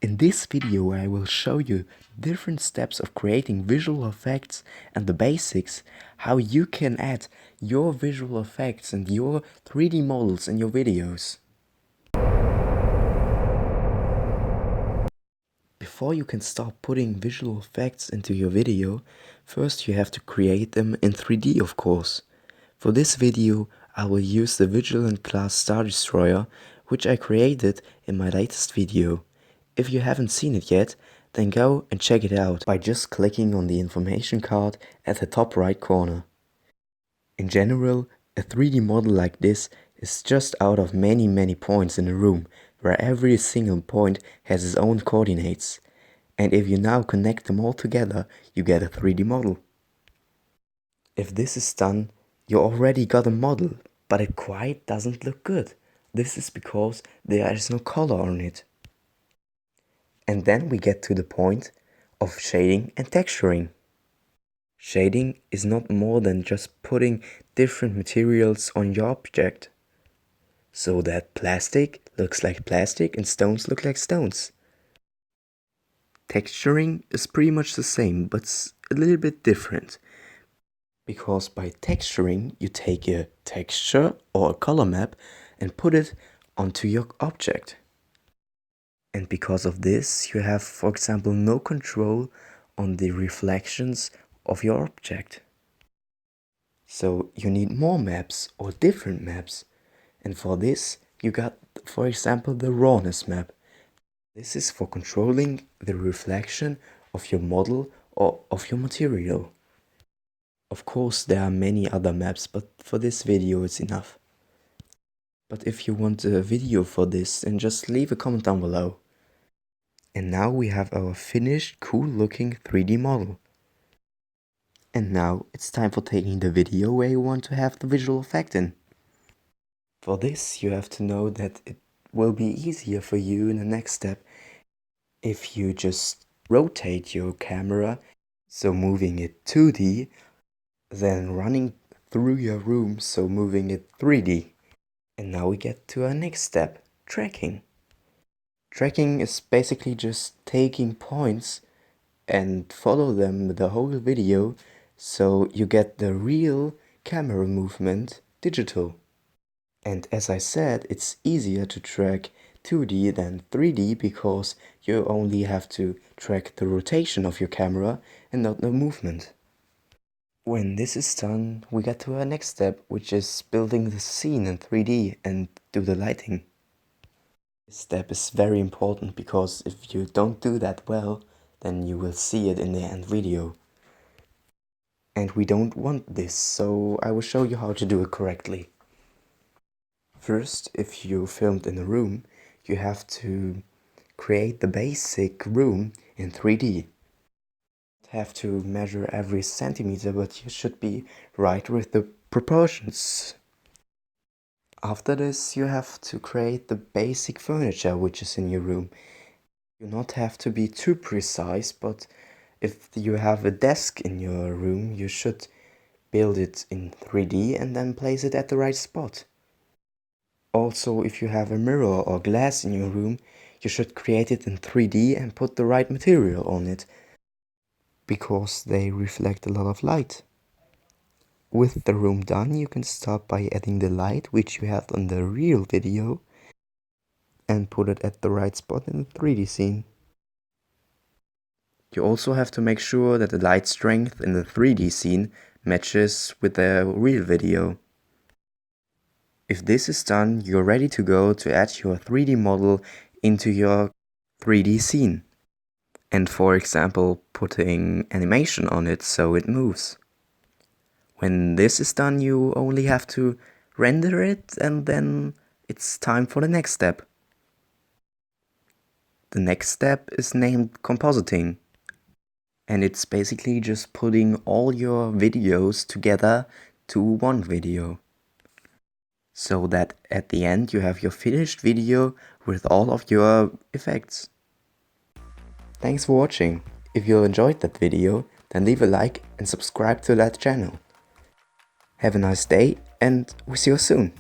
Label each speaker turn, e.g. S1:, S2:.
S1: In this video I will show you different steps of creating visual effects and the basics, how you can add your visual effects and your 3D models in your videos. Before you can start putting visual effects into your video, first you have to create them in 3D, of course. For this video I will use the Vigilant Class Star Destroyer, which I created in my latest video. If you haven't seen it yet, then go and check it out by just clicking on the information card at the top right corner. In general, a 3D model like this is just out of many points in a room, where every single point has its own coordinates. And if you now connect them all together, you get a 3D model. If this is done, you already got a model, but it quite doesn't look good. This is because there is no color on it. And then we get to the point of shading and texturing. Shading is not more than just putting different materials on your object, so that plastic looks like plastic and stones look like stones. Texturing is pretty much the same, but it's a little bit different. Because by texturing, you take a texture or a color map and put it onto your object. And because of this, you have, for example, no control on the reflections of your object. So you need more maps or different maps. And for this, you got, for example, the rawness map. This is for controlling the reflection of your model or of your material. Of course, there are many other maps, but for this video it's enough. But if you want a video for this, then just leave a comment down below. And now we have our finished, cool looking 3D model. And now it's time for taking the video where you want to have the visual effect in. For this you have to know that it will be easier for you in the next step if you just rotate your camera, so moving it 2D, then running through your room, so moving it 3D. And now we get to our next step, tracking. Tracking is basically just taking points and follow them the whole video, so you get the real camera movement digital. And as I said, it's easier to track 2D than 3D because you only have to track the rotation of your camera and not the movement. When this is done, we get to our next step, which is building the scene in 3D and do the lighting. This step is very important because if you don't do that well, then you will see it in the end video. And we don't want this, so I will show you how to do it correctly. First, if you filmed in a room, you have to create the basic room in 3D. Have to measure every centimeter, but you should be right with the proportions. After this, you have to create the basic furniture which is in your room. You do not have to be too precise, but if you have a desk in your room, you should build it in 3D and then place it at the right spot. Also, if you have a mirror or glass in your room, you should create it in 3D and put the right material on it, because they reflect a lot of light. With the room done, you can start by adding the light which you have on the real video and put it at the right spot in the 3D scene. You also have to make sure that the light strength in the 3D scene matches with the real video. If this is done, you're ready to go to add your 3D model into your 3D scene. And for example, putting animation on it so it moves. When this is done, you only have to render it and then it's time for the next step. The next step is named Compositing. And it's basically just putting all your videos together to one video. So that at the end you have your finished video with all of your effects. Thanks for watching. If you enjoyed that video, then leave a like and subscribe to that channel. Have a nice day and we'll see you soon.